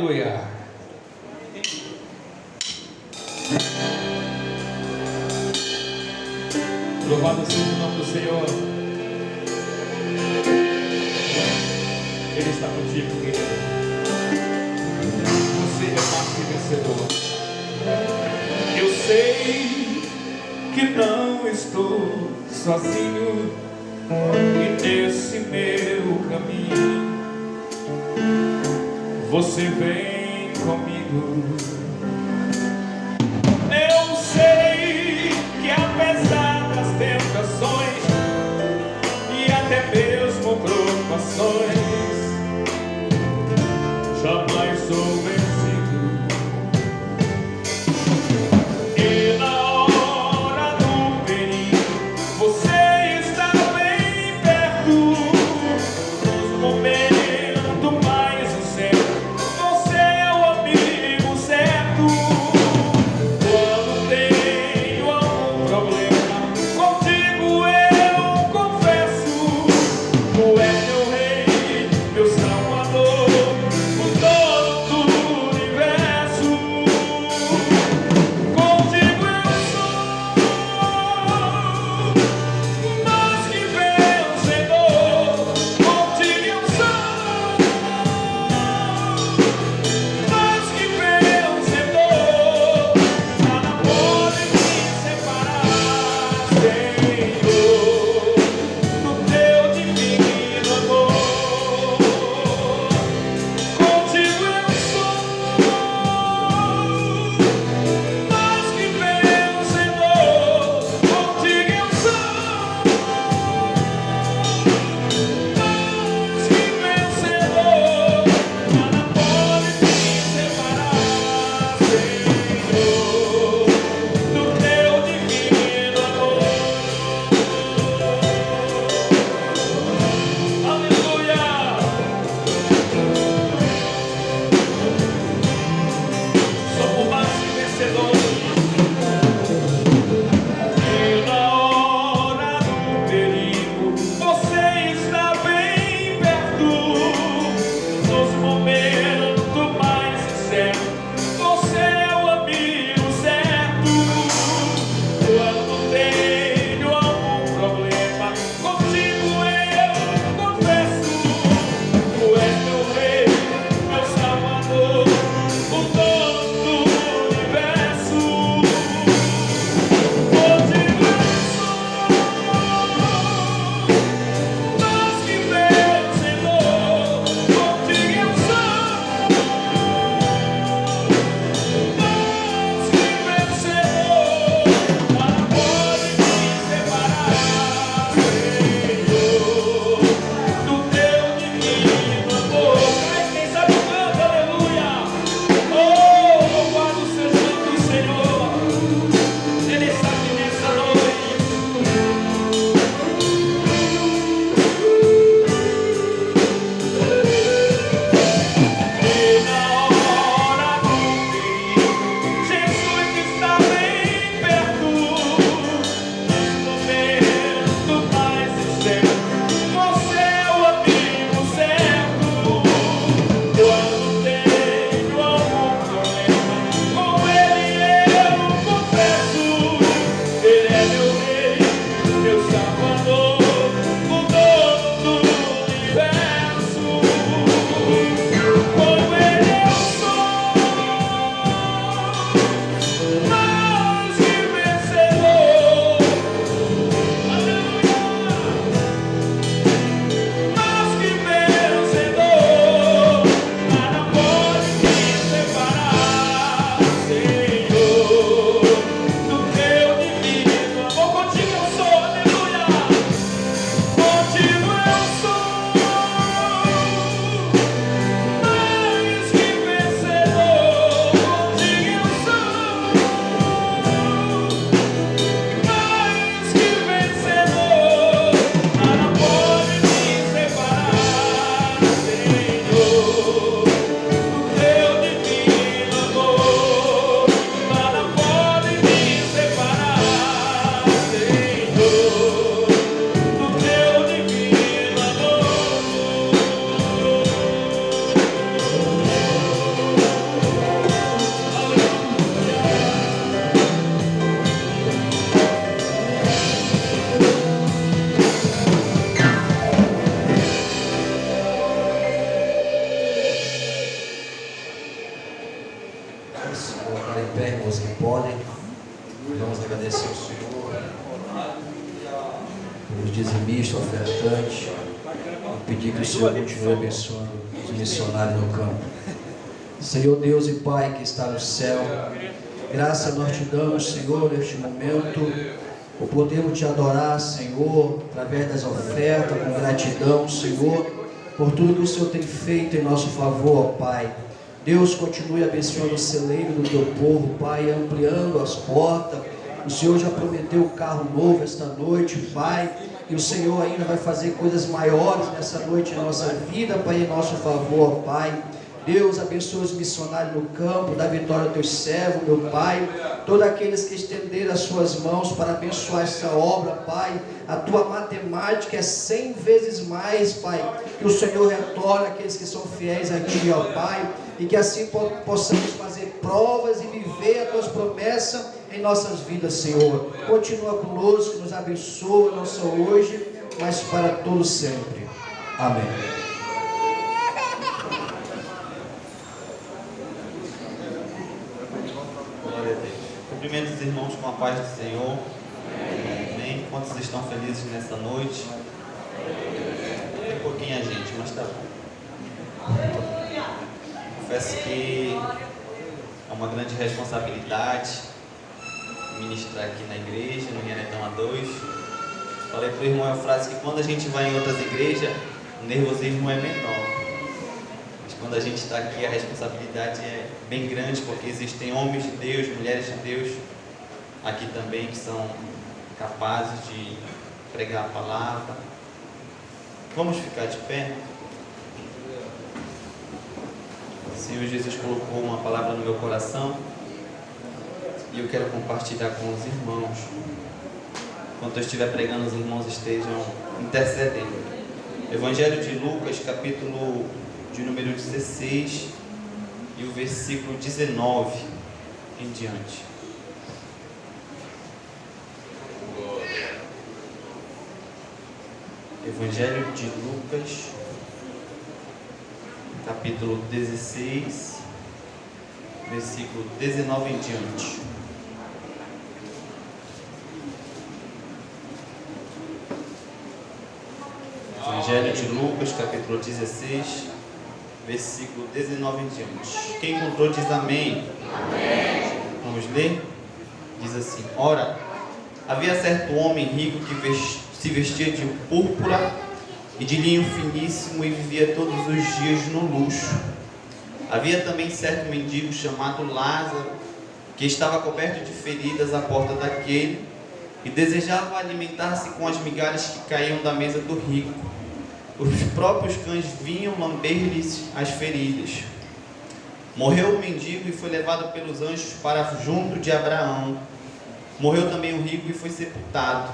Aleluia. Louvado seja o nome do Senhor. Ele está contigo, querido. Você é mais que vencedor. Eu sei que não estou sozinho e nesse meu caminho você vem comigo. Eu sei que apesar das tentações e até mesmo provações, jamais sou vencido. E na hora do perigo você está bem perto. Nos momentos mais incertos você é o amigo certo. os dizimistas, ofertantes, pedir que o Senhor continue abençoando os missionários no campo. Senhor Deus e Pai que está no céu, graça nós te damos, Senhor, neste momento, por podermos te adorar, Senhor, através das ofertas, com gratidão, Senhor, por tudo que o Senhor tem feito em nosso favor, ó Pai. Deus continue abençoando o celeiro do teu povo, Pai, ampliando as portas. O Senhor já prometeu um carro novo esta noite, Pai, e o Senhor ainda vai fazer coisas maiores nessa noite em nossa vida, Pai, em nosso favor, ó Pai. Deus abençoe os missionários no campo, dá vitória aos teus servos, meu Pai, todos aqueles que estenderam as suas mãos para abençoar essa obra, Pai. A tua matemática é 100 vezes mais, Pai, que o Senhor retorna aqueles que são fiéis a Ti, ó Pai, e que assim possamos fazer provas e viver as tuas promessas em nossas vidas, Senhor. Continua conosco, nos abençoa, não só hoje, mas para todos sempre. Amém. Cumprimento os irmãos com a paz do Senhor. Amém. Quantos estão felizes nessa noite? Tem pouquinha gente, mas tá bom. Confesso que é uma grande responsabilidade ministrar aqui na igreja, no Renedão A2. Falei para o irmão Eufrásio que quando a gente vai em outras igrejas, o nervosismo é menor. Quando a gente está aqui, a responsabilidade é bem grande, porque existem homens de Deus, mulheres de Deus aqui também que são capazes de pregar a palavra. Vamos ficar de pé? O Senhor Jesus colocou uma palavra no meu coração e eu quero compartilhar com os irmãos. Enquanto eu estiver pregando, os irmãos estejam intercedendo. Evangelho de Lucas, capítulo de número 16 e o versículo 19 em diante. Evangelho de Lucas, capítulo 16, versículo 19 em diante. Evangelho de Lucas, capítulo 16, versículo 19 em diante. Quem encontrou diz amém. Amém. Vamos ler? Diz assim: Ora, havia certo homem rico que se vestia de púrpura e de linho finíssimo e vivia todos os dias no luxo. Havia também certo mendigo chamado Lázaro, que estava coberto de feridas à porta daquele e desejava alimentar-se com as migalhas que caíam da mesa do rico. Os próprios cães vinham lamber-lhes as feridas. Morreu o mendigo e foi levado pelos anjos para junto de Abraão. Morreu também o rico e foi sepultado.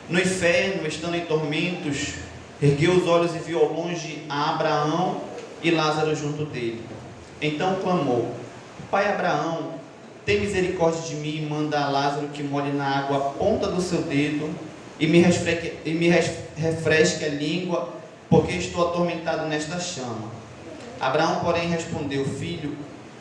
No inferno, estando em tormentos, ergueu os olhos e viu ao longe a Abraão e Lázaro junto dele. Então clamou: Pai Abraão, tem misericórdia de mim e manda a Lázaro que molhe na água a ponta do seu dedo e me refresque a língua, porque estou atormentado nesta chama. Abraão, porém, respondeu: Filho,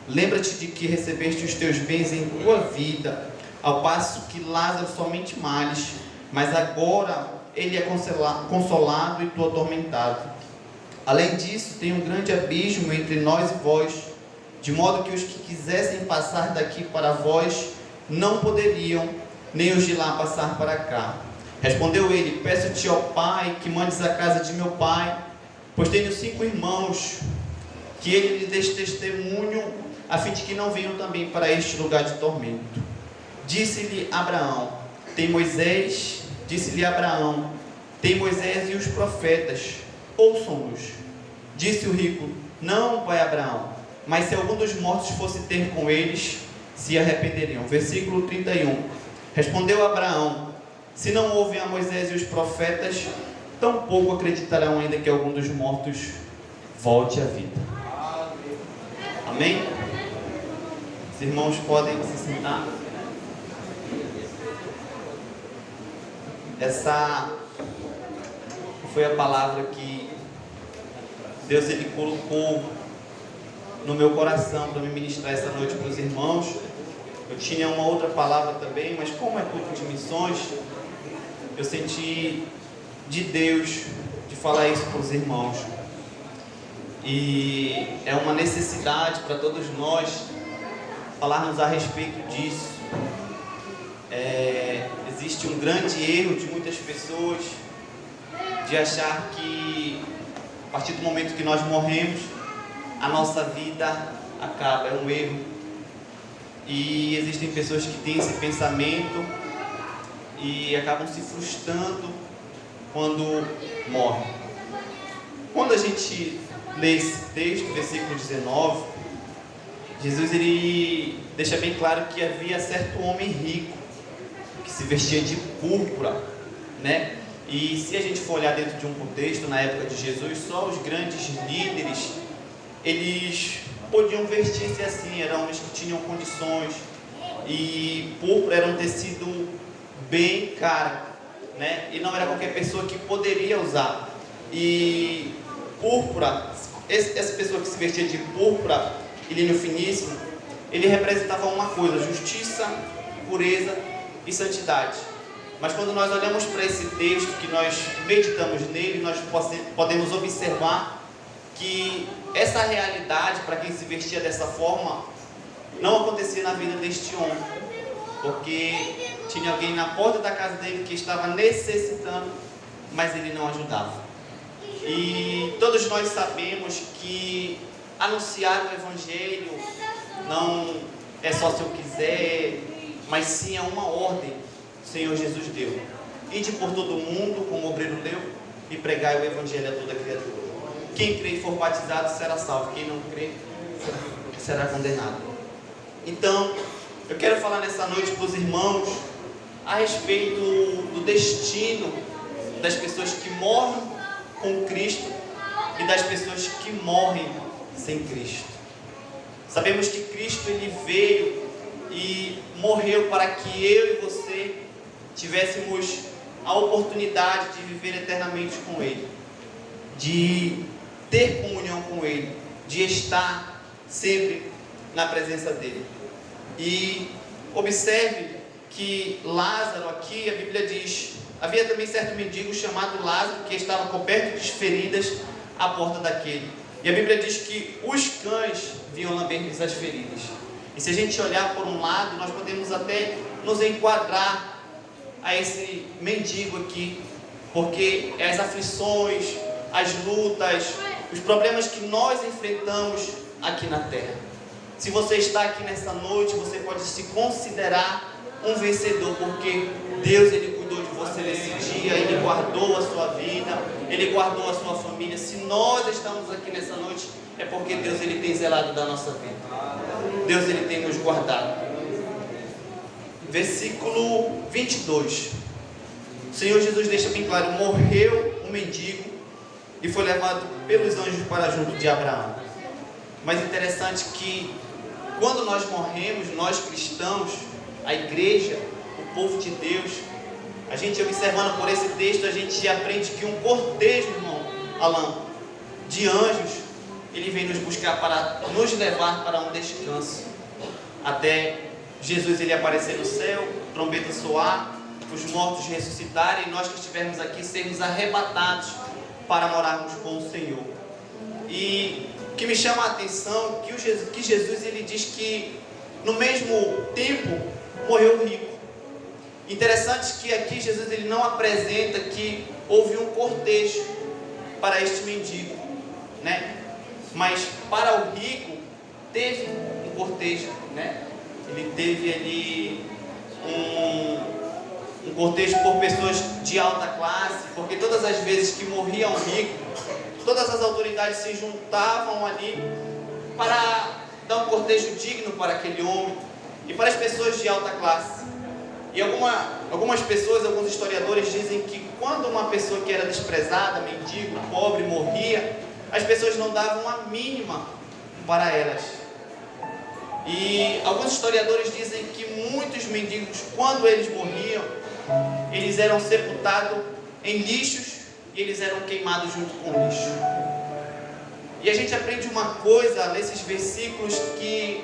lembra-te de que recebeste os teus bens em tua vida, ao passo que Lázaro somente males, mas agora ele é consolado e tu atormentado. Além disso, tem um grande abismo entre nós e vós, de modo que os que quisessem passar daqui para vós não poderiam, nem os de lá passar para cá. Respondeu ele: Peço-te, ó Pai, que mandes a casa de meu pai, pois tenho 5 irmãos, que ele lhe dê testemunho, a fim de que não venham também para este lugar de tormento. Disse-lhe Abraão: Tem Moisés e os profetas, ouçam-nos. Disse o rico: Não, pai Abraão, mas se algum dos mortos fosse ter com eles, se arrependeriam. Versículo 31. Respondeu Abraão: Se não ouvem a Moisés e os profetas, tampouco acreditarão ainda que algum dos mortos volte à vida. Amém? Os irmãos podem se sentar. Essa foi a palavra que Deus ele colocou no meu coração para me ministrar essa noite para os irmãos. Eu tinha uma outra palavra também, mas como é culto de missões, eu senti de Deus de falar isso para os irmãos. E é uma necessidade para todos nós falarmos a respeito disso. Existe um grande erro de muitas pessoas de achar que a partir do momento que nós morremos, a nossa vida acaba. É um erro. E existem pessoas que têm esse pensamento e acabam se frustrando quando morrem. Quando a gente lê esse texto, versículo 19, Jesus ele deixa bem claro que havia certo homem rico que se vestia de púrpura, né? E se a gente for olhar dentro de um contexto, na época de Jesus, só os grandes líderes, eles podiam vestir-se assim, eram homens que tinham condições, e púrpura era um tecido bem caro, né? E não era qualquer pessoa que poderia usar. E púrpura, essa pessoa que se vestia de púrpura e linho finíssimo, ele representava uma coisa: justiça, pureza e santidade. Mas quando nós olhamos para esse texto, que nós meditamos nele, nós podemos observar que essa realidade, para quem se vestia dessa forma, não acontecia na vida deste homem, porque tinha alguém na porta da casa dele que estava necessitando, mas ele não ajudava. E todos nós sabemos que anunciar o Evangelho não é só se eu quiser, mas sim é uma ordem que o Senhor Jesus deu: ide por todo o mundo, como o obreiro deu, e pregai o Evangelho a toda criatura. Quem crê e for batizado será salvo, quem não crê será condenado. Então, eu quero falar nessa noite para os irmãos a respeito do destino das pessoas que morrem com Cristo e das pessoas que morrem sem Cristo. Sabemos que Cristo ele veio e morreu para que eu e você tivéssemos a oportunidade de viver eternamente com Ele, de ter comunhão com Ele, de estar sempre na presença dEle. E observe que Lázaro aqui, a Bíblia diz, havia também certo mendigo chamado Lázaro, que estava coberto de feridas à porta daquele. E a Bíblia diz que os cães vinham lamber-lhes as feridas. E se a gente olhar por um lado, nós podemos até nos enquadrar a esse mendigo aqui, porque as aflições, as lutas, os problemas que nós enfrentamos aqui na terra. Se você está aqui nessa noite, você pode se considerar um vencedor, porque Deus ele cuidou de você nesse dia, Ele guardou a sua vida, Ele guardou a sua família. Se nós estamos aqui nessa noite, é porque Deus ele tem zelado da nossa vida. Deus ele tem nos guardado. Versículo 22. O Senhor Jesus deixa bem claro: morreu o mendigo e foi levado pelos anjos para junto de Abraão. Mas interessante que quando nós morremos, nós cristãos, a igreja, o povo de Deus, a gente observando por esse texto, a gente aprende que um cortejo, irmão Alan, de anjos, ele vem nos buscar para nos levar para um descanso, até Jesus ele aparecer no céu, trombeta soar, os mortos ressuscitarem, e nós que estivermos aqui sermos arrebatados para morarmos com o Senhor. E o que me chama a atenção que Jesus ele diz que no mesmo tempo morreu o rico. Interessante que aqui Jesus ele não apresenta que houve um cortejo para este mendigo, né? Mas para o rico teve um cortejo, né? Ele teve ali um cortejo por pessoas de alta classe, porque todas as vezes que morria um rico, todas as autoridades se juntavam ali para dar um cortejo digno para aquele homem e para as pessoas de alta classe. E algumas pessoas, alguns historiadores dizem que quando uma pessoa que era desprezada, mendigo, pobre, morria, as pessoas não davam a mínima para elas. E alguns historiadores dizem que muitos mendigos, quando eles morriam, eles eram sepultados em lixos e eles eram queimados junto com o lixo. E a gente aprende uma coisa nesses versículos, que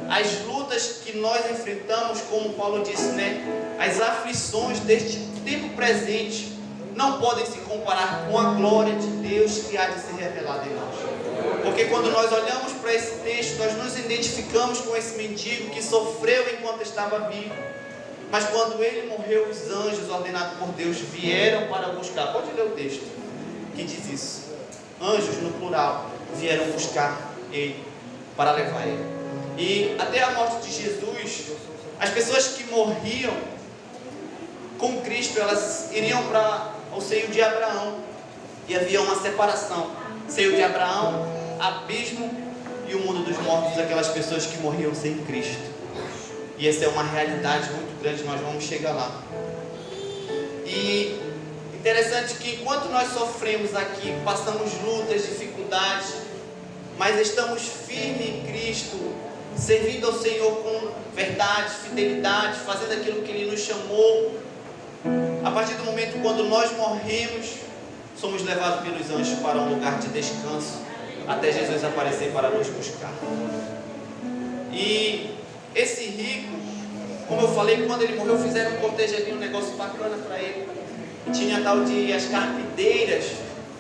as lutas que nós enfrentamos, como Paulo disse, né? As aflições deste tempo presente não podem se comparar com a glória de Deus que há de ser revelada em nós. Porque quando nós olhamos para esse texto, nós nos identificamos com esse mendigo que sofreu enquanto estava vivo. Mas quando ele morreu, os anjos ordenados por Deus vieram para buscar. Pode ler o texto que diz isso. Anjos, no plural, vieram buscar ele, para levar ele. E até a morte de Jesus, as pessoas que morriam com Cristo, elas iriam para o seio de Abraão. E havia uma separação. Seio de Abraão, abismo e o mundo dos mortos, aquelas pessoas que morriam sem Cristo. E essa é uma realidade muito grande, nós vamos chegar lá. E interessante que enquanto nós sofremos aqui, passamos lutas, dificuldades, mas estamos firmes em Cristo, servindo ao Senhor com verdade, fidelidade, fazendo aquilo que Ele nos chamou. A partir do momento quando nós morremos, somos levados pelos anjos para um lugar de descanso, até Jesus aparecer para nos buscar. E esse rico, como eu falei, quando ele morreu, fizeram um cortejo ali, um negócio bacana para ele. Tinha tal de as carpideiras,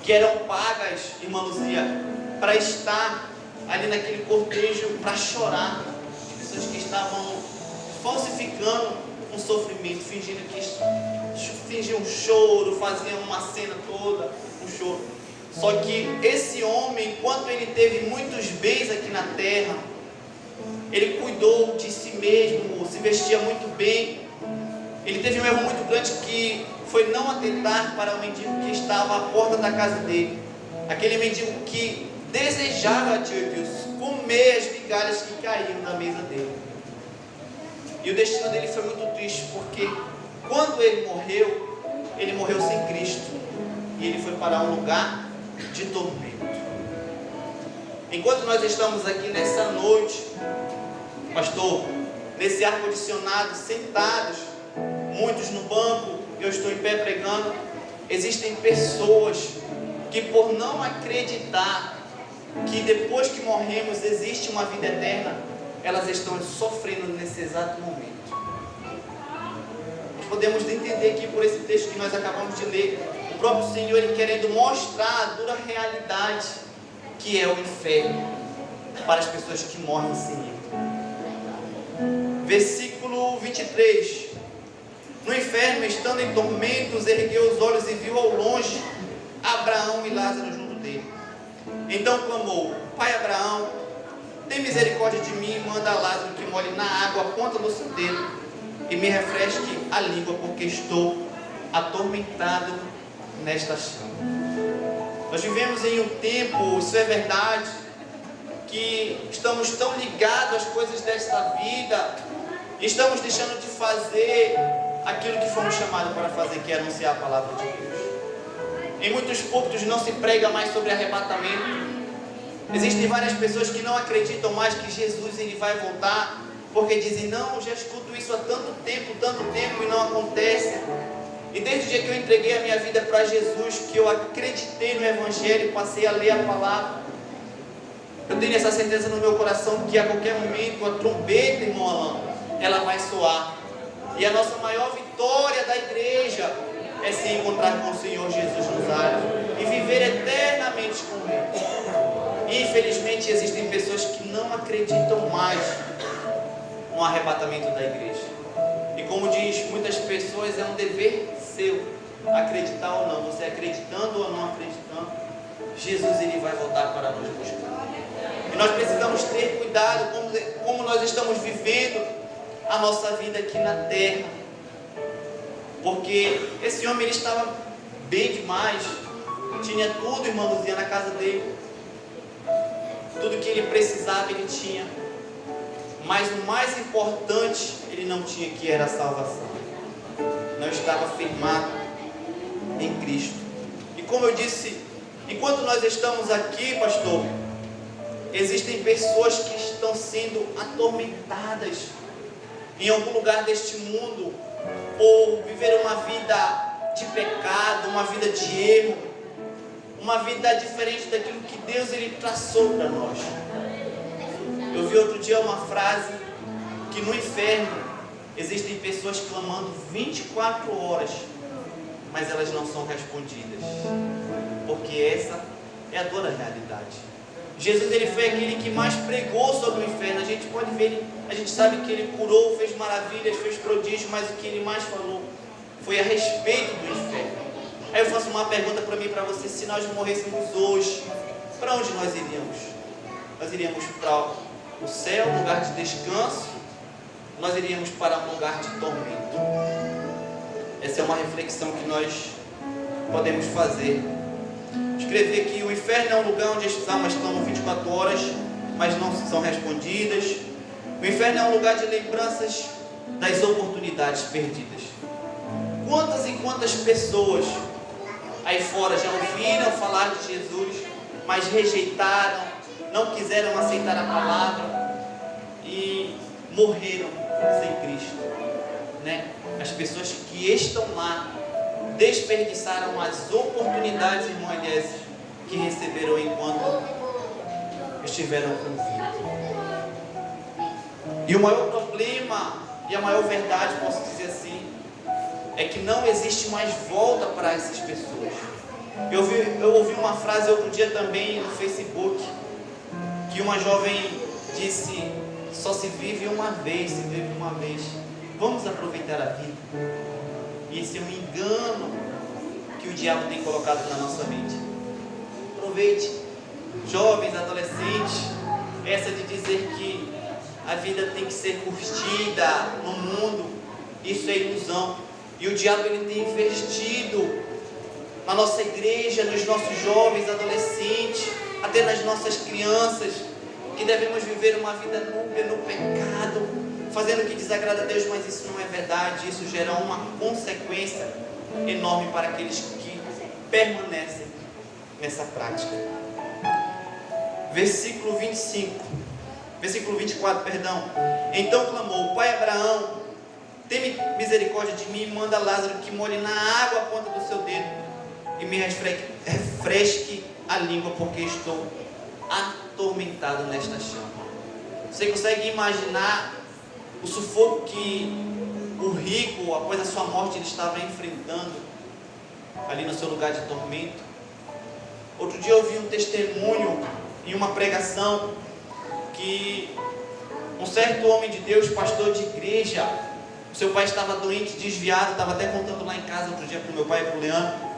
que eram pagas, irmã Luzia, para estar ali naquele cortejo, para chorar. Pessoas que estavam falsificando um sofrimento, fingiam um choro, faziam uma cena toda, um choro. Só que esse homem, enquanto ele teve muitos bens aqui na terra, ele cuidou de si mesmo, se vestia muito bem. Ele teve um erro muito grande que foi não atentar para o mendigo que estava à porta da casa dele. Aquele mendigo que desejava, tio Deus, comer as migalhas que caíam na mesa dele. E o destino dele foi muito triste, porque quando ele morreu sem Cristo. E ele foi para um lugar de tormento. Enquanto nós estamos aqui nessa noite, pastor, nesse ar-condicionado, sentados, muitos no banco, eu estou em pé pregando, existem pessoas que, por não acreditar que depois que morremos existe uma vida eterna, elas estão sofrendo nesse exato momento. Nós podemos entender aqui por esse texto que nós acabamos de ler, o próprio Senhor ele querendo mostrar a dura realidade que é o inferno para as pessoas que morrem sem Ele. Versículo 23. No inferno, estando em tormentos, ergueu os olhos e viu ao longe Abraão e Lázaro junto dele. Então clamou: Pai Abraão, tem misericórdia de mim e manda a Lázaro que molhe na água a ponta do seu dedo e me refresque a língua, porque estou atormentado nesta chama. Nós vivemos em um tempo, isso é verdade, que estamos tão ligados às coisas desta vida, e estamos deixando de fazer aquilo que fomos chamados para fazer, que é anunciar a palavra de Deus. Em muitos púlpitos não se prega mais sobre arrebatamento. Existem várias pessoas que não acreditam mais que Jesus ele vai voltar, porque dizem: não, já escuto isso há tanto tempo e não acontece. E desde o dia que eu entreguei a minha vida para Jesus, que eu acreditei no Evangelho, passei a ler a palavra, eu tenho essa certeza no meu coração que a qualquer momento a trombeta, irmão Alain, ela vai soar. E a nossa maior vitória da igreja é se encontrar com o Senhor Jesus nos ares e viver eternamente com Ele. E infelizmente existem pessoas que não acreditam mais no arrebatamento da igreja. E como diz muitas pessoas, é um dever seu acreditar ou não. Você acreditando ou não acreditando, Jesus ele vai voltar para nos buscar. E nós precisamos ter cuidado como nós estamos vivendo a nossa vida aqui na terra. Porque esse homem ele estava bem demais, tinha tudo, irmã Luzia, na casa dele. Tudo que ele precisava ele tinha. Mas o mais importante ele não tinha, que era a salvação. Não estava firmado em Cristo. E como eu disse, enquanto nós estamos aqui, pastor, existem pessoas que estão sendo atormentadas em algum lugar deste mundo, ou viver uma vida de pecado, uma vida de erro, uma vida diferente daquilo que Deus ele traçou para nós. Eu vi outro dia uma frase que no inferno existem pessoas clamando 24 horas mas elas não são respondidas, porque essa é a dura realidade. Jesus, ele foi aquele que mais pregou sobre o inferno. A gente pode ver, a gente sabe que ele curou, fez maravilhas, fez prodígios, mas o que ele mais falou foi a respeito do inferno. Aí eu faço uma pergunta para mim e para você: se nós morrêssemos hoje, para onde nós iríamos? Nós iríamos para o céu, um lugar de descanso? Nós iríamos para um lugar de tormento? Essa é uma reflexão que nós podemos fazer. Escrever que o inferno é um lugar onde as almas clamam 24 horas, mas não são respondidas. O inferno é um lugar de lembranças das oportunidades perdidas. Quantas e quantas pessoas aí fora já ouviram falar de Jesus, mas rejeitaram, não quiseram aceitar a palavra e morreram sem Cristo, né? As pessoas que estão lá desperdiçaram as oportunidades, irmão Elias, que receberam enquanto estiveram com vida. E o maior problema e a maior verdade, posso dizer assim, é que não existe mais volta para essas pessoas. Eu ouvi uma frase outro dia também no Facebook, que uma jovem disse: só se vive uma vez, se vive uma vez. Vamos aproveitar a vida. E esse é um engano que o diabo tem colocado na nossa mente. Aproveite, jovens, adolescentes, essa de dizer que a vida tem que ser curtida no mundo, isso é ilusão. E o diabo, ele tem investido na nossa igreja, nos nossos jovens, adolescentes, até nas nossas crianças, que devemos viver uma vida núbia no pecado, fazendo o que desagrada a Deus, mas isso não é verdade. Isso gera uma consequência enorme para aqueles que permanecem nessa prática. Versículo 24, perdão. Então clamou: Pai Abraão, tem misericórdia de mim, manda Lázaro que molhe na água a ponta do seu dedo e me refresque a língua, porque estou atormentado nesta chama. Você consegue imaginar o sufoco que o rico, após a sua morte, ele estava enfrentando ali no seu lugar de tormento? Outro dia eu ouvi um testemunho em uma pregação que um certo homem de Deus, pastor de igreja, o seu pai estava doente, desviado, estava até contando lá em casa outro dia para o meu pai e para o Leandro,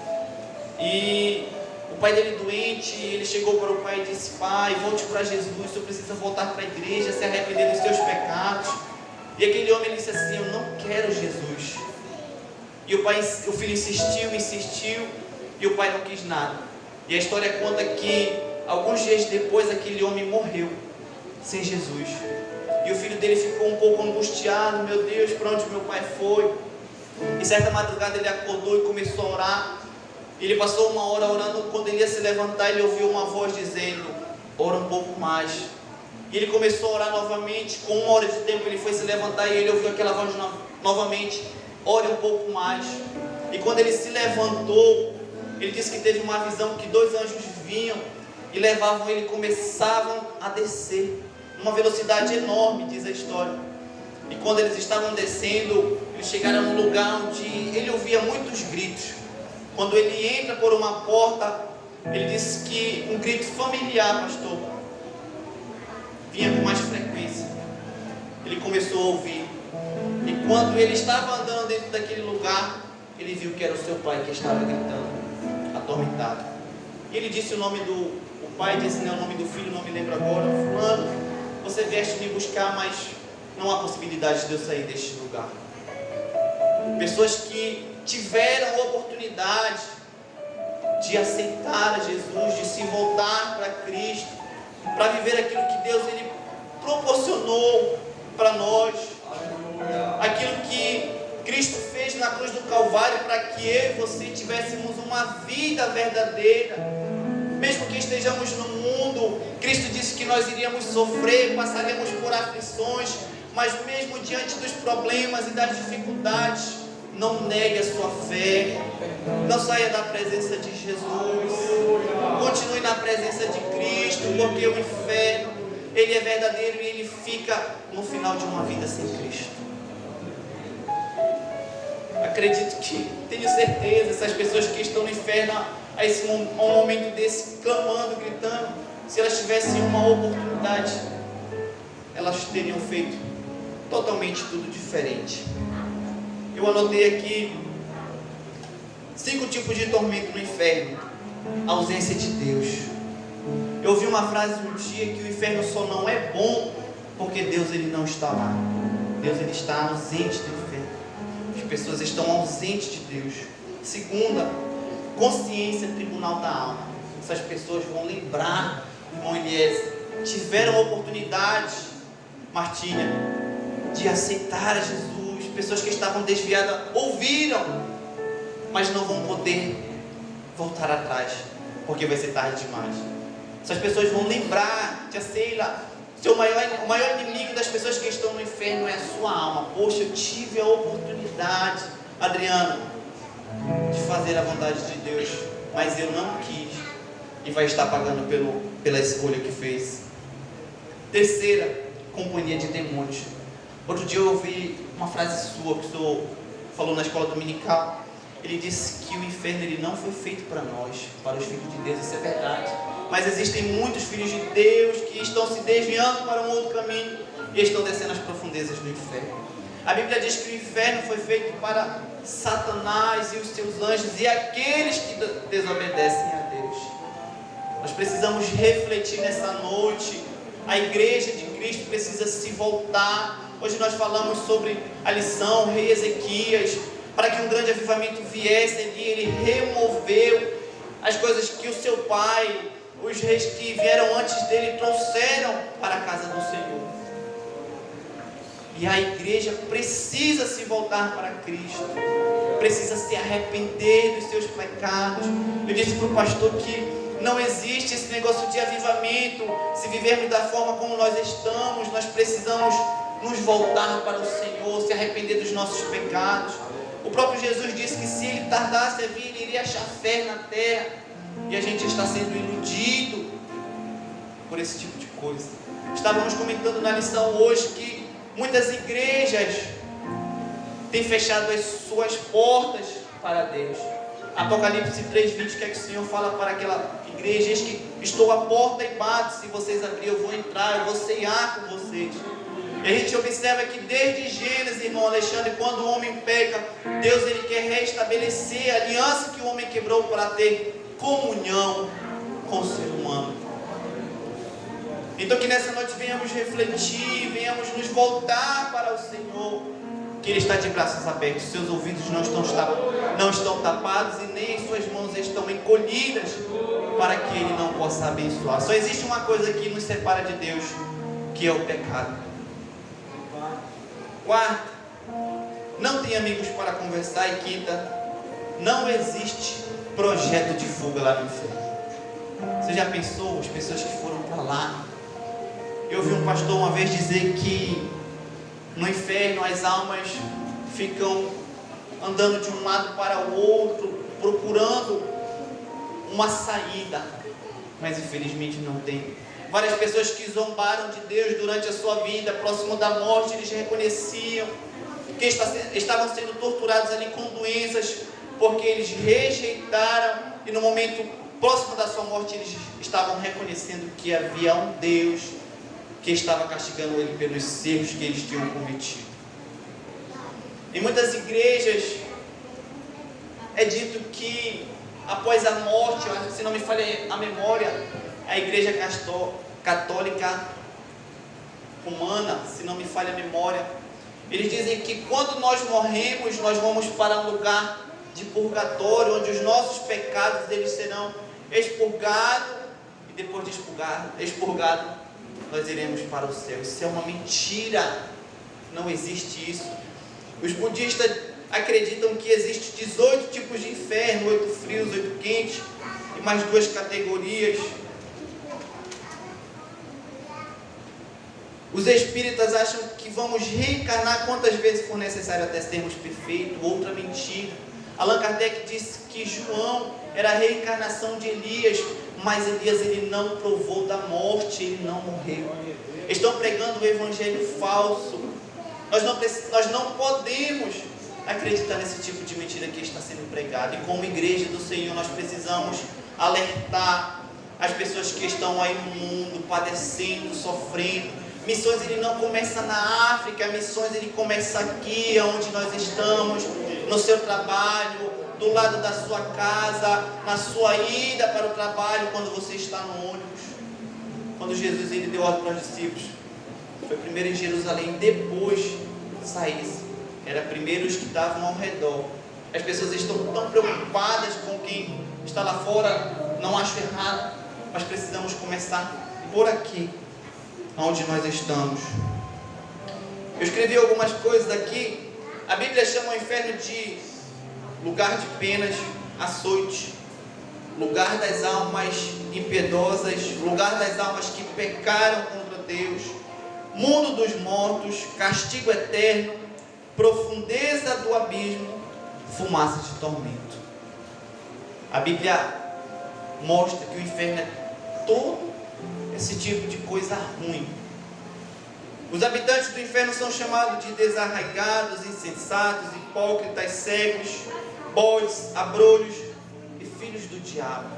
e o pai dele doente, ele chegou para o pai e disse: pai, volte para Jesus, o senhor precisa voltar para a igreja, se arrepender dos seus pecados. E aquele homem disse assim: eu não quero Jesus. E o filho insistiu, e o pai não quis nada. E a história conta que alguns dias depois aquele homem morreu sem Jesus. E o filho dele ficou um pouco angustiado: meu Deus, para onde meu pai foi? E certa madrugada ele acordou e começou a orar. Ele passou uma hora orando. Quando ele ia se levantar, ele ouviu uma voz dizendo: ora um pouco mais. E ele começou a orar novamente. Com 1 hora de tempo ele foi se levantar e ele ouviu aquela voz novamente: ore um pouco mais. E quando ele se levantou, ele disse que teve uma visão que 2 anjos vinham e levavam ele, começavam a descer numa velocidade enorme, diz a história. E quando eles estavam descendo, eles chegaram num lugar onde ele ouvia muitos gritos. Quando ele entra por uma porta, ele disse que um grito familiar, pastor, vinha com mais frequência. Ele começou a ouvir. E quando ele estava andando dentro daquele lugar, ele viu que era o seu pai que estava gritando, atormentado. E ele disse o nome do pai, disse, né, o nome do filho, não me lembro agora: fulano, você vieste me buscar, mas não há possibilidade de eu sair deste lugar. Pessoas que tiveram a oportunidade de aceitar a Jesus, de se voltar para Cristo, para viver aquilo que Deus ele proporcionou para nós, aquilo que Cristo fez na cruz do Calvário, para que eu e você tivéssemos uma vida verdadeira. Mesmo que estejamos no mundo, Cristo disse que nós iríamos sofrer, passaríamos por aflições, mas mesmo diante dos problemas e das dificuldades, não negue a sua fé, não saia da presença de Jesus, continue na presença de Cristo, porque o inferno, ele é verdadeiro e ele fica no final de uma vida sem Cristo. Acredito que, tenho certeza, essas pessoas que estão no inferno a um momento desse, clamando, gritando, se elas tivessem uma oportunidade, elas teriam feito totalmente tudo diferente. Eu anotei aqui 5 tipos de tormento no inferno. A ausência de Deus. Eu ouvi uma frase um dia que o inferno só não é bom porque Deus ele não está lá. Deus ele está ausente do inferno. As pessoas estão ausentes de Deus. Segunda, consciência, tribunal da alma. Essas pessoas vão lembrar, irmão Elias, tiveram a oportunidade, Martinha, de aceitar a Jesus. Pessoas que estavam desviadas ouviram, mas não vão poder voltar atrás, porque vai ser tarde demais. Essas pessoas vão lembrar, já sei lá, o maior inimigo das pessoas que estão no inferno é a sua alma. Poxa, eu tive a oportunidade, Adriano, de fazer a vontade de Deus, mas eu não quis, e vai estar pagando pela escolha que fez. Terceira, companhia de demônios. Outro dia eu ouvi uma frase sua que o senhor falou na escola dominical. Ele disse que o inferno ele não foi feito para nós, para os filhos de Deus. Isso é verdade, mas existem muitos filhos de Deus que estão se desviando para um outro caminho e estão descendo as profundezas do inferno. A Bíblia diz que o inferno foi feito para Satanás e os seus anjos e aqueles que desobedecem a Deus. Nós precisamos refletir nessa noite. A igreja de Cristo precisa se voltar. Hoje nós falamos sobre a lição, o rei Ezequias, para que um grande avivamento viesse ali. Ele removeu as coisas que o seu pai, os reis que vieram antes dele, trouxeram para a casa do Senhor. E a igreja precisa se voltar para Cristo, precisa se arrepender dos seus pecados. Eu disse para o pastor que não existe esse negócio de avivamento se vivermos da forma como nós estamos. Nós precisamos nos voltar para o Senhor, se arrepender dos nossos pecados. O próprio Jesus disse que se Ele tardasse a vir, Ele iria achar fé na terra. E a gente está sendo iludido por esse tipo de coisa. Estávamos comentando na lição hoje que muitas igrejas têm fechado as suas portas para Deus. Apocalipse 3:20, que é que o Senhor fala para aquela igreja? Eis que estou à porta e bato, se vocês abrirem eu vou entrar, eu vou ceiar com vocês. E a gente observa que desde Gênesis, irmão Alexandre, quando o homem peca, Deus ele quer restabelecer a aliança que o homem quebrou para ter comunhão com o ser humano. Então que nessa noite venhamos refletir, venhamos nos voltar para o Senhor, que Ele está de braços abertos. Seus ouvidos não estão tapados e nem as suas mãos estão encolhidas para que Ele não possa abençoar. Só existe uma coisa que nos separa de Deus, que é o pecado. Quarta, não tem amigos para conversar. E quinta, não existe projeto de fuga lá no inferno. Você já pensou as pessoas que foram para lá? Eu ouvi um pastor uma vez dizer que no inferno as almas ficam andando de um lado para o outro, procurando uma saída, mas infelizmente não tem. Várias pessoas que zombaram de Deus durante a sua vida, próximo da morte, eles reconheciam que estavam sendo torturados ali com doenças, porque eles rejeitaram, e no momento próximo da sua morte eles estavam reconhecendo que havia um Deus que estava castigando ele pelos erros que eles tinham cometido. Em muitas igrejas é dito que após a morte, se não me falha a memória, a igreja católica romana, se não me falha a memória, eles dizem que quando nós morremos, nós vamos para um lugar de purgatório, onde os nossos pecados eles serão expurgados, e depois de expurgado, nós iremos para o céu. Isso é uma mentira, não existe isso. Os budistas acreditam que existem 18 tipos de inferno, 8 frios, 8 quentes, e mais 2 categorias. Os espíritas acham que vamos reencarnar quantas vezes for necessário até sermos perfeitos. Outra mentira. Allan Kardec disse que João era a reencarnação de Elias, mas Elias ele não provou da morte, ele não morreu. Estão pregando o evangelho falso. Nós não podemos acreditar nesse tipo de mentira que está sendo pregado. E como igreja do Senhor, nós precisamos alertar as pessoas que estão aí no mundo, padecendo, sofrendo. Missões ele não começa na África, missões ele começa aqui, onde nós estamos, no seu trabalho, do lado da sua casa, na sua ida para o trabalho, quando você está no ônibus. Quando Jesus ele deu ordem para os discípulos, foi primeiro em Jerusalém, depois saísse. Era primeiro os que estavam ao redor. As pessoas estão tão preocupadas com quem está lá fora, não acho errado, mas precisamos começar por aqui, onde nós estamos. Eu escrevi algumas coisas aqui. A Bíblia chama o inferno de lugar de penas, açoite, lugar das almas impiedosas, lugar das almas que pecaram contra Deus, mundo dos mortos, castigo eterno, profundeza do abismo, fumaça de tormento. A Bíblia mostra que o inferno é todo esse tipo de coisa ruim. Os habitantes do inferno são chamados de desarraigados, insensatos, hipócritas, cegos, bodes, abrolhos e filhos do diabo.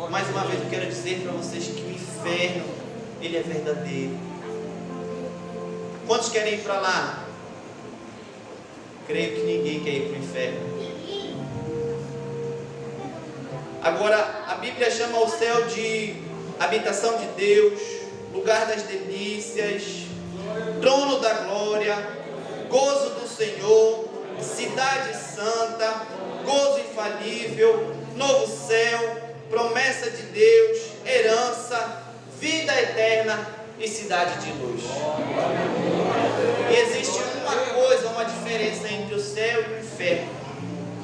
Mais uma vez eu quero dizer para vocês que o inferno, ele é verdadeiro. Quantos querem ir para lá? Creio que ninguém quer ir para o inferno. Agora, a Bíblia chama o céu de habitação de Deus, lugar das delícias, trono da glória, gozo do Senhor, cidade santa, gozo infalível, novo céu, promessa de Deus, herança, vida eterna e cidade de luz. E existe uma coisa, uma diferença entre o céu e o inferno,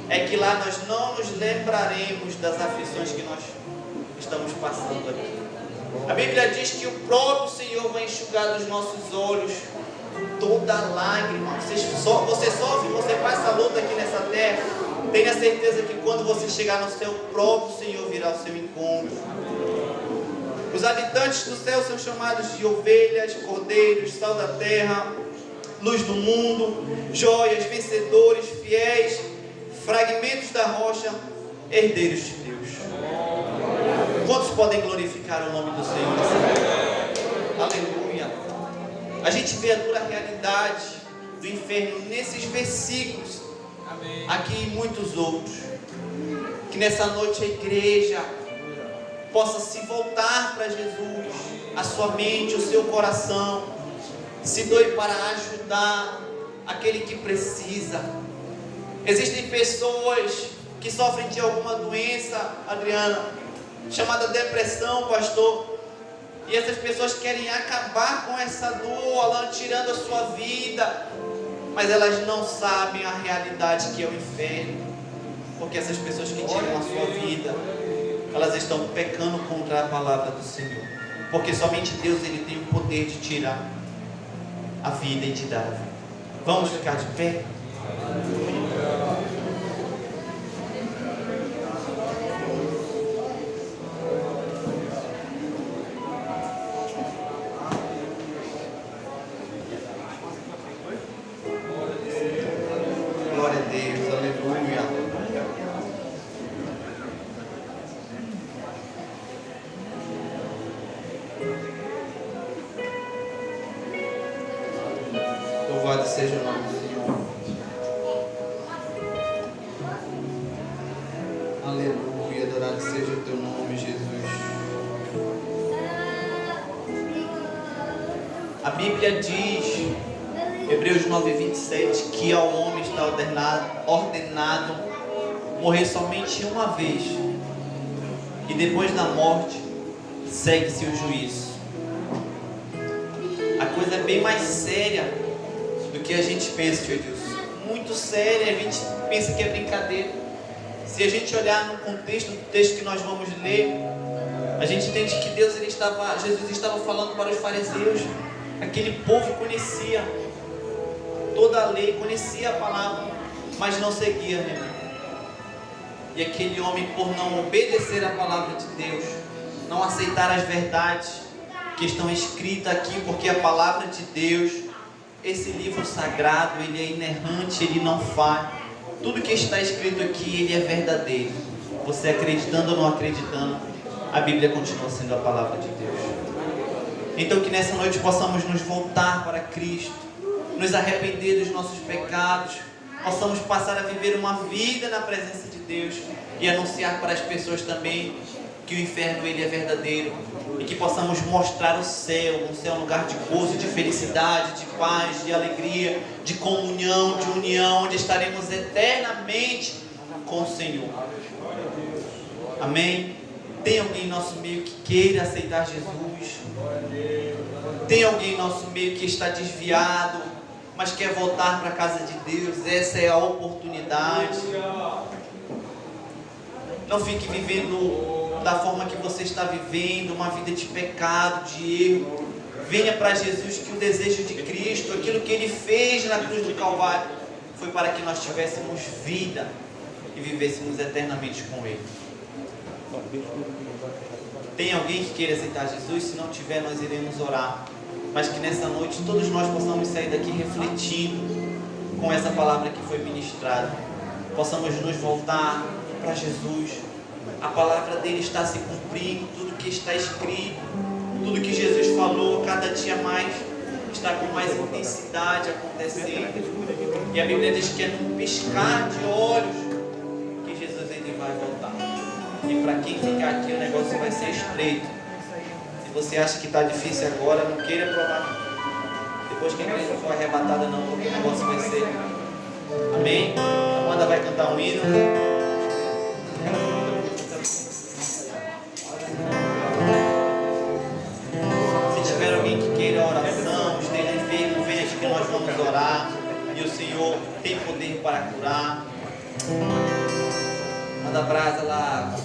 é que lá nós não nos lembraremos das aflições que nós estamos passando aqui. A Bíblia diz que o próprio Senhor vai enxugar dos nossos olhos toda lágrima. Você sofre, você passa luta aqui nessa terra. Tenha certeza que quando você chegar no céu, o próprio Senhor virá ao seu encontro. Os habitantes do céu são chamados de ovelhas, cordeiros, sal da terra, luz do mundo, joias, vencedores, fiéis, fragmentos da rocha, herdeiros de Deus. Quantos podem glorificar o nome do Senhor? Aleluia. A gente vê a dura realidade do inferno nesses versículos, aqui e muitos outros. Que nessa noite a igreja possa se voltar para Jesus, a sua mente, o seu coração, se doe para ajudar aquele que precisa. Existem pessoas que sofrem de alguma doença, Adriana, chamada depressão, pastor, e essas pessoas querem acabar com essa dor, Alan, tirando a sua vida, mas elas não sabem a realidade que é o inferno, porque essas pessoas que tiram a sua vida, elas estão pecando contra a palavra do Senhor, porque somente Deus ele tem o poder de tirar a vida e de dar a vida. Vamos ficar de pé? Glória a Deus, aleluia. Louvado seja o nome do Senhor. Aleluia, adorado seja o teu nome, Jesus. A Bíblia diz, Hebreus 9:27, que ao homem está ordenado morrer somente uma vez, e depois da morte segue-se o juízo. A coisa é bem mais séria do que a gente pensa, tio Edilson. Muito séria, a gente pensa que é brincadeira. Se a gente olhar no contexto do texto que nós vamos ler, a gente entende que Jesus estava falando para os fariseus. Aquele povo conhecia toda a lei, conhecia a palavra, mas não seguia, né? E aquele homem, por não obedecer a palavra de Deus, não aceitar as verdades que estão escritas aqui, porque a palavra de Deus esse livro sagrado, ele é inerrante, ele não falha. Tudo que está escrito aqui, ele é verdadeiro. Você acreditando ou não acreditando, a Bíblia continua sendo a palavra de Deus. Então que nessa noite possamos nos voltar para Cristo, nos arrepender dos nossos pecados, possamos passar a viver uma vida na presença de Deus e anunciar para as pessoas também que o inferno ele é verdadeiro e que possamos mostrar o céu, um lugar de gozo, de felicidade, de paz, de alegria, de comunhão, de união, onde estaremos eternamente com o Senhor. Amém? Tem alguém em nosso meio que queira aceitar Jesus? Tem alguém em nosso meio que está desviado, mas quer voltar para a casa de Deus? Essa é a oportunidade. Não fique vivendo da forma que você está vivendo, uma vida de pecado, de erro. Venha para Jesus, que o desejo de Cristo, aquilo que Ele fez na cruz do Calvário, foi para que nós tivéssemos vida e vivêssemos eternamente com Ele. Tem alguém que queira aceitar Jesus? Se não tiver, nós iremos orar. Mas que nessa noite todos nós possamos sair daqui refletindo com essa palavra que foi ministrada. Possamos nos voltar para Jesus. A palavra dele está se cumprindo, tudo que está escrito, tudo que Jesus falou, cada dia mais está com mais intensidade acontecendo. E a Bíblia diz que é num piscar de olhos que Jesus ele vai voltar. E para quem ficar aqui o negócio vai ser estreito. Se você acha que está difícil agora, não queira provar. Depois que a igreja for arrebatada não, porque o negócio vai ser. Amém? A banda vai cantar um hino. Se tiver alguém que queira oração, esteja enfermo, venha aqui que nós vamos orar. E o Senhor tem poder para curar. Manda brasa lá.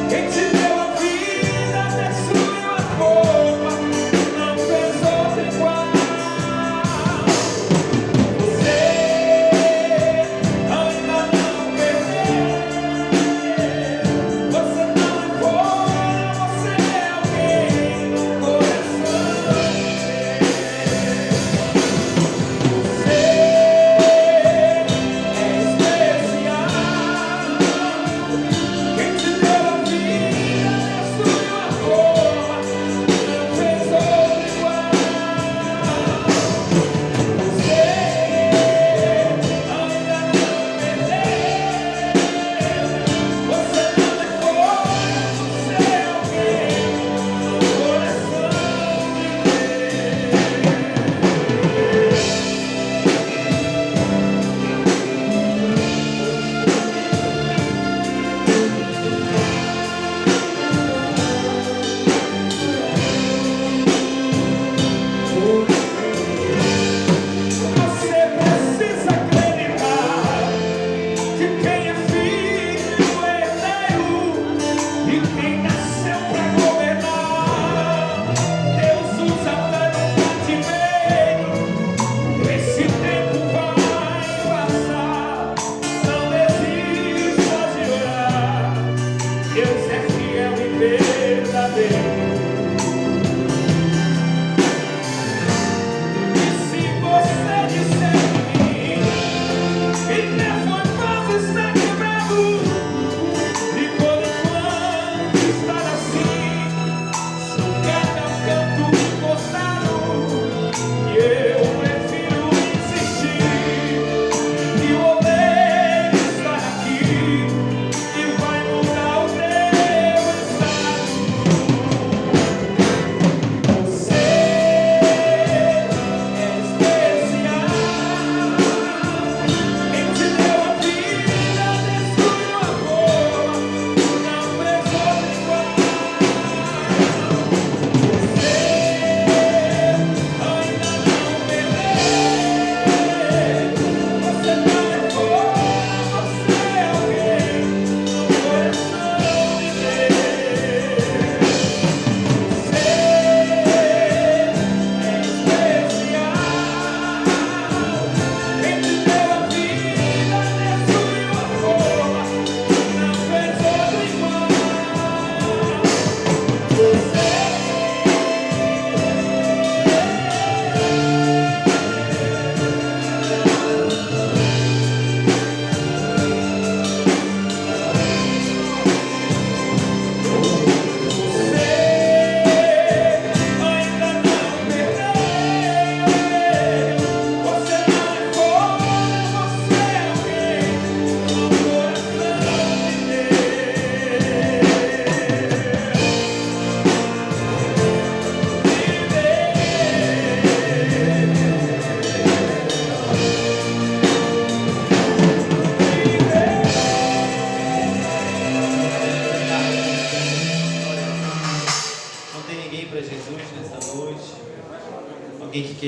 Quem te deu a vida, desceu a forma, não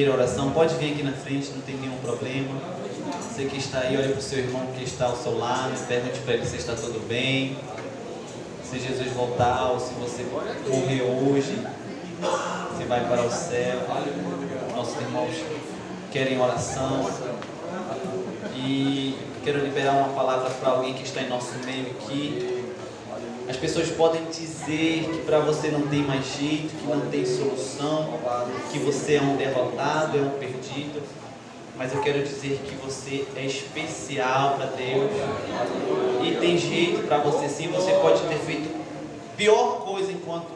queira oração, pode vir aqui na frente, não tem nenhum problema. Você que está aí, olha para o seu irmão que está ao seu lado, pergunte para ele se está tudo bem, se Jesus voltar ou se você morrer hoje, você vai para o céu. Nossos irmãos querem oração. E quero liberar uma palavra para alguém que está em nosso meio aqui. As pessoas podem dizer que para você não tem mais jeito, que não tem solução, que você é um derrotado, é um perdido. Mas eu quero dizer que você é especial para Deus. E tem jeito para você sim. Você pode ter feito pior coisa enquanto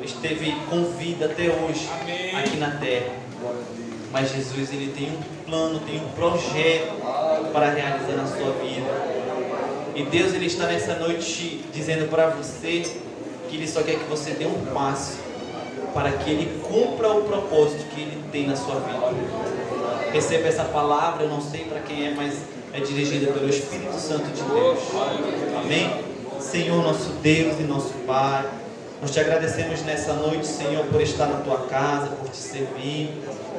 esteve com vida até hoje aqui na terra. Mas Jesus, Ele tem um plano, tem um projeto para realizar na sua vida. E Deus, Ele está nessa noite dizendo para você que Ele só quer que você dê um passo para que Ele cumpra o propósito que Ele tem na sua vida. Receba essa palavra, eu não sei para quem é, mas é dirigida pelo Espírito Santo de Deus. Amém? Senhor, nosso Deus e nosso Pai, nós te agradecemos nessa noite, Senhor, por estar na tua casa, por te servir.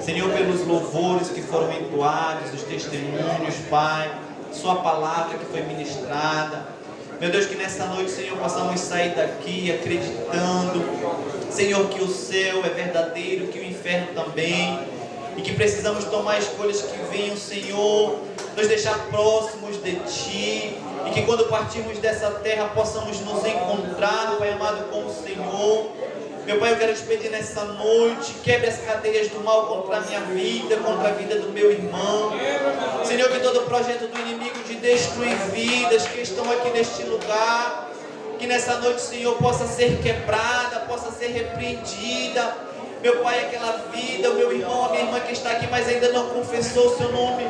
Senhor, pelos louvores que foram entoados, os testemunhos, Pai, sua palavra que foi ministrada. Meu Deus, que nessa noite, Senhor, possamos sair daqui acreditando, Senhor, que o céu é verdadeiro, que o inferno também, e que precisamos tomar escolhas que venham, Senhor, nos deixar próximos de Ti, e que quando partirmos dessa terra possamos nos encontrar, Pai amado, com o Senhor. Meu Pai, eu quero te pedir nessa noite, quebre as cadeias do mal contra a minha vida, contra a vida do meu irmão. Senhor, que todo projeto do inimigo de destruir vidas que estão aqui neste lugar, que nessa noite, Senhor, possa ser quebrada, possa ser repreendida. Meu Pai, aquela vida, o meu irmão, a minha irmã que está aqui, mas ainda não confessou o seu nome.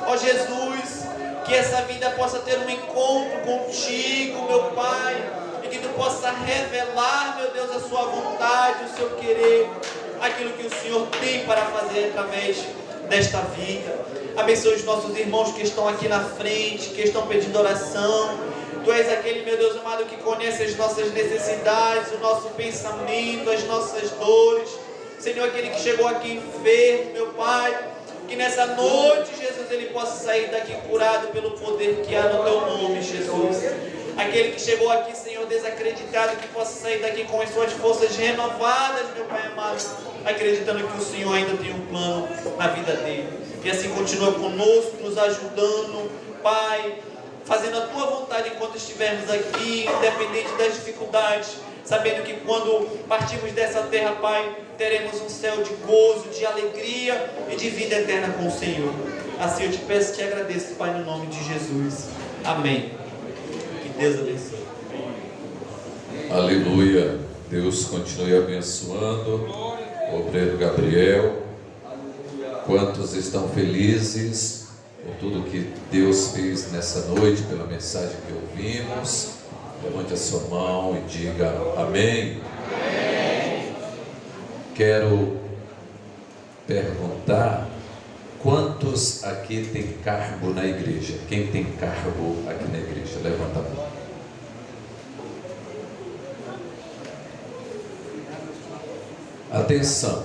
Ó Jesus, que essa vida possa ter um encontro contigo, meu Pai. Que tu possa revelar, meu Deus, a sua vontade, o seu querer, aquilo que o Senhor tem para fazer através desta vida. Abençoe os nossos irmãos que estão aqui na frente, que estão pedindo oração. Tu és aquele, meu Deus amado, que conhece as nossas necessidades, o nosso pensamento, as nossas dores. Senhor, aquele que chegou aqui enfermo, meu Pai, que nessa noite, Jesus, ele possa sair daqui curado pelo poder que há no teu nome, Jesus. Aquele que chegou aqui, Senhor, desacreditado, que possa sair daqui com as suas forças renovadas, meu Pai amado, acreditando que o Senhor ainda tem um plano na vida dele. E assim continua conosco, nos ajudando, Pai, fazendo a Tua vontade enquanto estivermos aqui, independente das dificuldades, sabendo que quando partirmos dessa terra, Pai, teremos um céu de gozo, de alegria e de vida eterna com o Senhor. Assim eu te peço e te agradeço, Pai, no nome de Jesus. Amém. Deus abençoe. Aleluia. Deus continue abençoando o obreiro Gabriel. Quantos estão felizes por tudo que Deus fez nessa noite, pela mensagem que ouvimos? Levante a sua mão e diga amém. Amém. Quero perguntar: quantos aqui tem cargo na igreja? Quem tem cargo aqui na igreja? Levanta a mão. Atenção,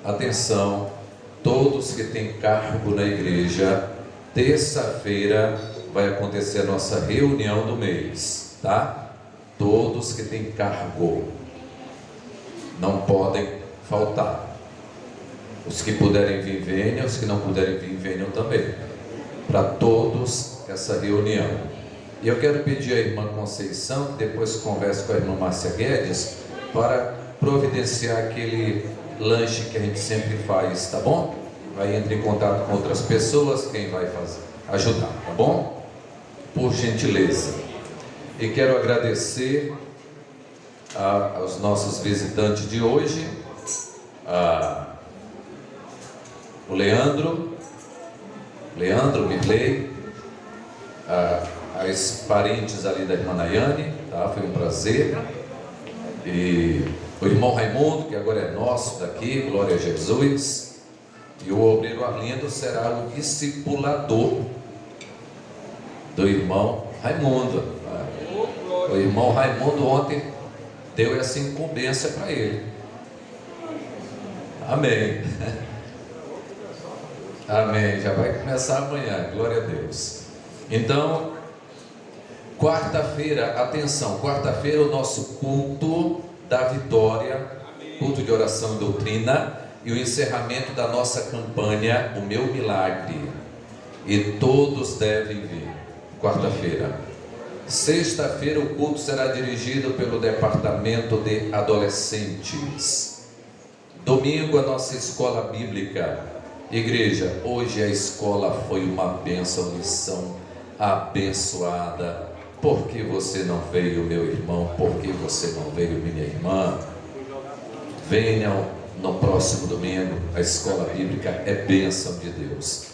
atenção, todos que têm cargo na igreja, terça-feira vai acontecer a nossa reunião do mês, tá? Todos que têm cargo não podem faltar. Os que puderem vir, venham. Os que não puderem vir, venham também. Para todos essa reunião. E eu quero pedir à irmã Conceição, que depois converse com a irmã Márcia Guedes, para providenciar aquele lanche que a gente sempre faz, tá bom? Vai entrar em contato com outras pessoas, quem vai fazer, ajudar, tá bom? Por gentileza. E quero agradecer aos nossos visitantes de hoje, o Leandro, Mirley, as parentes ali da irmã Nayane, tá? Foi um prazer. E o irmão Raimundo, que agora é nosso daqui, glória a Jesus. E o obreiro Arlindo será o discipulador do irmão Raimundo. O irmão Raimundo ontem deu essa incumbência para ele. Amém. Amém. Já vai começar amanhã. Glória a Deus. Então, quarta-feira, atenção, quarta-feira o nosso culto da vitória, culto de oração e doutrina, e o encerramento da nossa campanha, o meu milagre. E todos devem vir, quarta-feira. Sexta-feira o culto será dirigido pelo departamento de adolescentes. Domingo a nossa escola bíblica. Igreja, hoje a escola foi uma bênção, lição abençoada. Por que você não veio, meu irmão? Por que você não veio, minha irmã? Venham no próximo domingo, a escola bíblica é bênção de Deus.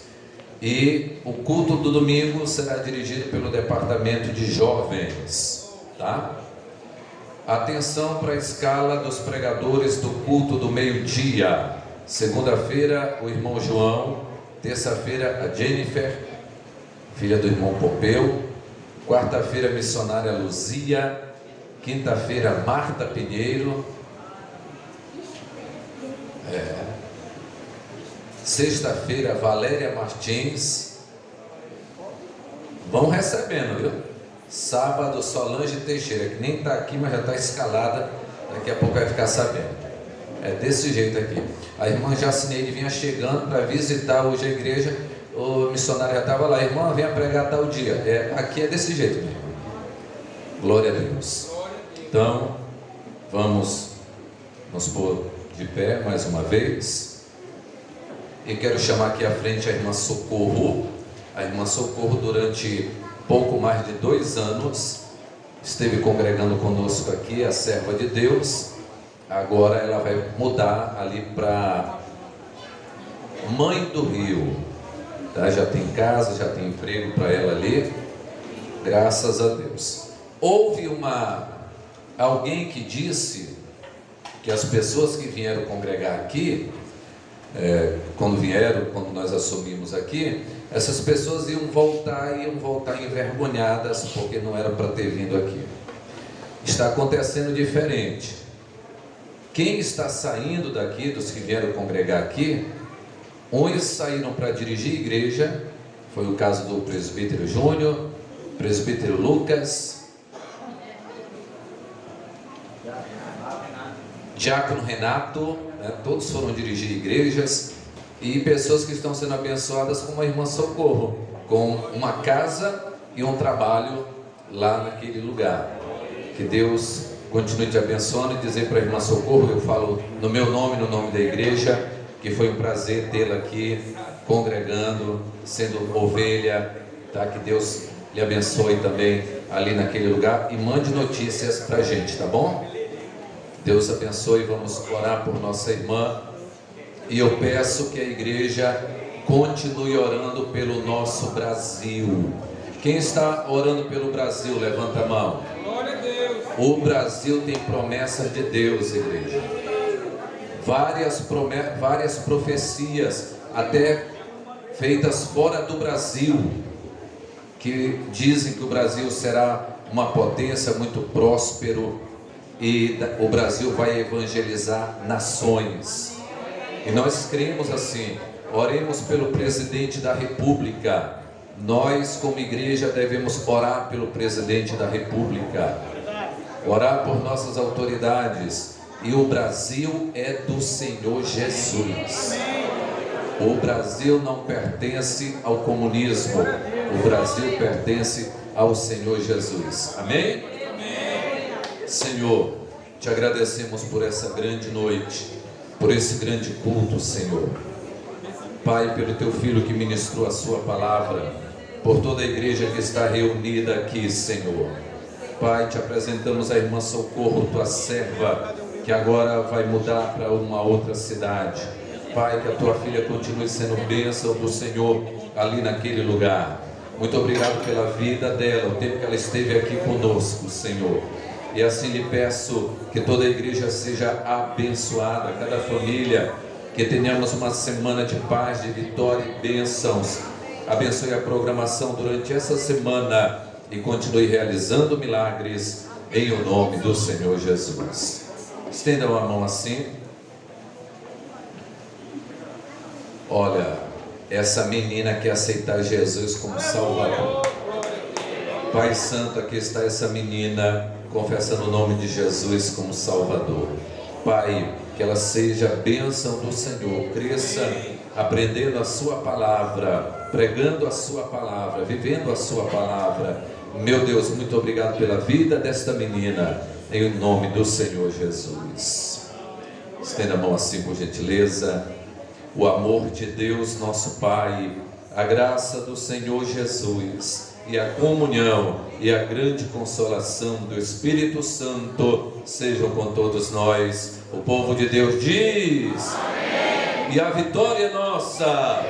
E o culto do domingo será dirigido pelo departamento de jovens, tá? Atenção para a escala dos pregadores do culto do meio-dia. Segunda-feira, o irmão João. Terça-feira, a Jennifer, filha do irmão Pompeu. Quarta-feira, a missionária Luzia. Quinta-feira, Marta Pinheiro. Sexta-feira, Valéria Martins. Vão recebendo, viu? Sábado, Solange Teixeira, que nem está aqui, mas já está escalada. Daqui a pouco vai ficar sabendo. É desse jeito aqui. A irmã Jacineide vinha chegando para visitar hoje a igreja. O missionário já estava lá. Irmã, venha pregar tal dia. Aqui é desse jeito, meu irmão. Glória a Deus. Então, vamos nos pôr de pé mais uma vez. E quero chamar aqui à frente a irmã Socorro. A irmã Socorro, durante pouco mais de 2 anos, esteve congregando conosco aqui, a serva de Deus. Agora ela vai mudar ali para Mãe do Rio, tá? Já tem casa, já tem emprego para ela ali, graças a Deus. Houve alguém que disse que as pessoas que vieram congregar aqui, quando nós assumimos aqui, essas pessoas iam voltar envergonhadas, porque não era para ter vindo aqui. Está acontecendo diferente. Quem está saindo daqui, dos que vieram congregar aqui, uns saíram para dirigir a igreja, foi o caso do presbítero Júnior, presbítero Lucas, diácono Renato, né? Todos foram dirigir igrejas, e pessoas que estão sendo abençoadas como a irmã Socorro, com uma casa e um trabalho lá naquele lugar. Que Deus continue te abençoando, e dizer para a irmã Socorro, eu falo no meu nome, no nome da igreja, que foi um prazer tê-la aqui, congregando, sendo ovelha, tá? Que Deus lhe abençoe também ali naquele lugar, e mande notícias para a gente, tá bom? Deus abençoe. Vamos orar por nossa irmã, e eu peço que a igreja continue orando pelo nosso Brasil. Quem está orando pelo Brasil, levanta a mão. Glória a Deus. O Brasil tem promessas de Deus, igreja. Várias profecias, até feitas fora do Brasil, que dizem que o Brasil será uma potência muito próspero, e o Brasil vai evangelizar nações. E nós cremos assim. Oremos pelo presidente da República. Nós, como igreja, devemos orar pelo presidente da República, orar por nossas autoridades. E o Brasil é do Senhor Jesus. O Brasil não pertence ao comunismo. O Brasil pertence ao Senhor Jesus. Amém? Senhor, te agradecemos por essa grande noite, por esse grande culto, Senhor. Pai, pelo teu filho que ministrou a sua palavra, por toda a igreja que está reunida aqui, Senhor. Pai, te apresentamos a irmã Socorro, tua serva, que agora vai mudar para uma outra cidade. Pai, que a tua filha continue sendo bênção do Senhor ali naquele lugar. Muito obrigado pela vida dela, o tempo que ela esteve aqui conosco, Senhor. E assim lhe peço que toda a igreja seja abençoada, cada família, que tenhamos uma semana de paz, de vitória e bênçãos. Abençoe a programação durante essa semana e continue realizando milagres em o nome do Senhor Jesus. Estendam a mão assim. Olha, essa menina quer aceitar Jesus como Salvador. Pai Santo, aqui está essa menina confessando o nome de Jesus como Salvador. Pai, que ela seja a bênção do Senhor, cresça aprendendo a sua palavra, pregando a sua palavra, vivendo a sua palavra. Meu Deus, muito obrigado pela vida desta menina, em nome do Senhor Jesus. Estenda a mão assim por gentileza. O amor de Deus nosso Pai, a graça do Senhor Jesus e a comunhão e a grande consolação do Espírito Santo sejam com todos nós. O povo de Deus diz: amém. E a vitória é nossa.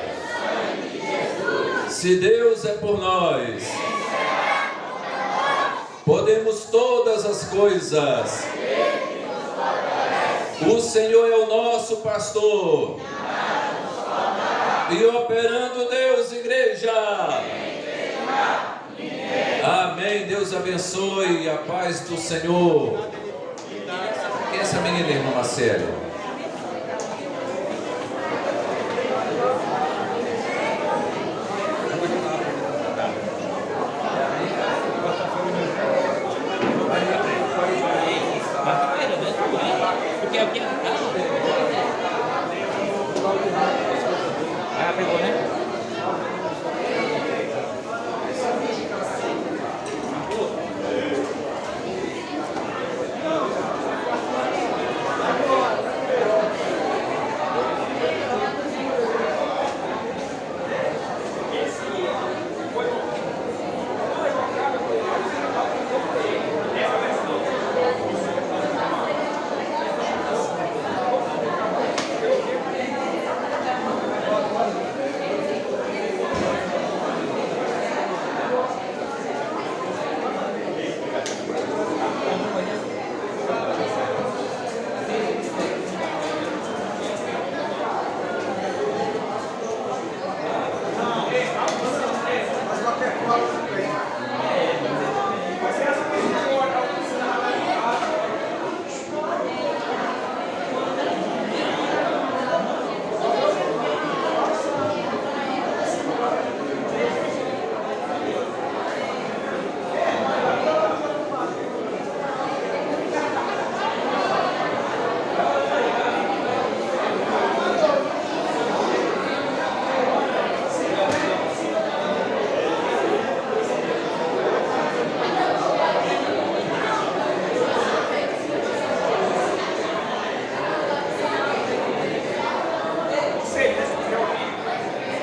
Se Deus é por nós, podemos todas as coisas. O Senhor é o nosso pastor. E operando Deus, igreja. Amém. Deus abençoe. A paz do Senhor. Quem é essa menina, irmã Marcelo?